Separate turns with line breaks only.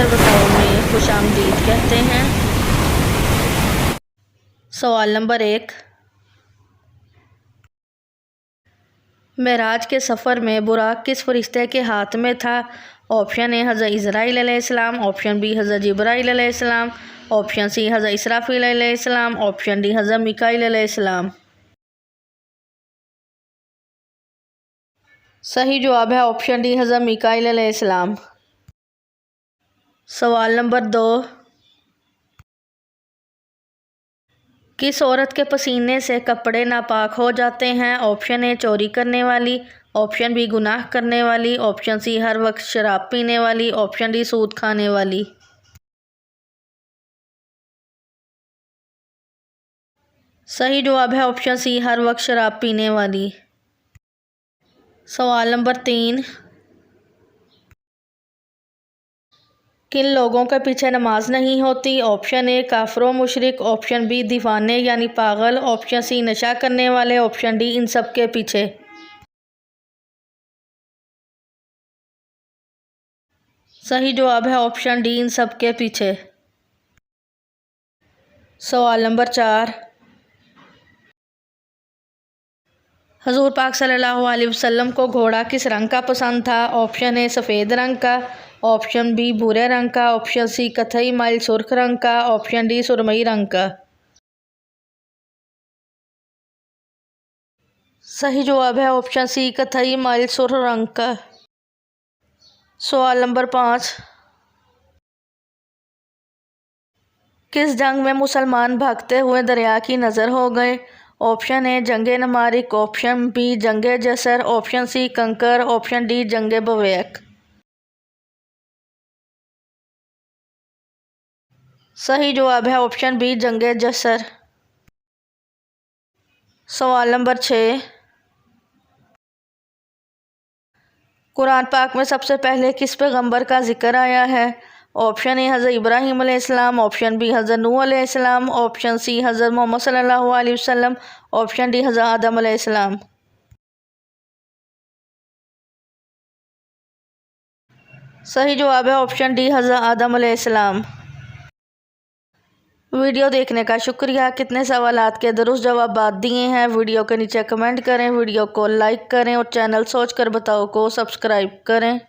कर बताओ में खुशामदीद कहते हैं। सवाल नंबर 1, मेराज के सफ़र में बुराक किस फरिश्ते के हाथ में था? ऑप्शन ए हज़रत इज़राइल अलैहिस्सलाम, ऑप्शन बी हज़रत जिब्राइल अलैहिस्सलाम, ऑप्शन सी हज़रत इसराफील अलैहिस्सलाम, ऑप्शन डी हज़रत मिकाईल अलैहिस्सलाम। सही जवाब है ऑप्शन डी हज़रत मिकाईल अलैहिस्सलाम। सवाल नंबर 2, किस औरत के पसीने से कपड़े नापाक हो जाते हैं? ऑप्शन ए चोरी करने वाली, ऑप्शन बी गुनाह करने वाली, ऑप्शन सी हर वक्त शराब पीने वाली, ऑप्शन डी सूद खाने वाली। सही जवाब है ऑप्शन सी हर वक्त शराब पीने वाली। सवाल नंबर 3, किन लोगों के पीछे नमाज नहीं होती? ऑप्शन ए काफिर मुशरिक, ऑप्शन बी दीवाने यानी पागल, ऑप्शन सी नशा करने वाले, ऑप्शन डी इन सब के पीछे। सही जवाब है ऑप्शन डी इन सब के पीछे। सवाल नंबर 4, हजूर पाक सल्लल्लाहु अलैहि वसल्लम को घोड़ा किस रंग का पसंद था? ऑप्शन ए सफ़ेद रंग का, ऑप्शन बी भूरे रंग का, ऑप्शन सी कथई माइल सुर्ख रंग का, ऑप्शन डी सुरमई रंग का। सही जवाब है ऑप्शन सी कथई माइल सुर्ख रंग का। सवाल नंबर 5, किस जंग में मुसलमान भागते हुए दरिया की नज़र हो गए? ऑप्शन ए जंगे नमारिक, ऑप्शन बी जंगे जसर, ऑप्शन सी कंकर, ऑप्शन डी जंगे बवेक। सही जवाब है ऑप्शन बी जंगे जसर। सवाल नंबर 6, कुरान पाक में सबसे पहले किस पैगंबर का जिक्र आया है? ऑप्शन ए हज़रत इब्राहीम अलैहिस्सलाम, ऑप्शन बी हज़रत नूह अलैहिस्सलाम, ऑप्शन सी हज़रत मोहम्मद सल्लल्लाहु अलैहि वसल्लम, ऑप्शन डी हज़रत आदम अलैहिस्सलाम। सही जवाब है ऑप्शन डी हज़रत आदम अलैहिस्सलाम। वीडियो देखने का शुक्रिया। कितने सवालात के दुरुस्त जवाब दिए हैं वीडियो के नीचे कमेंट करें, वीडियो को लाइक करें और चैनल सोच कर बताओ को सब्सक्राइब करें।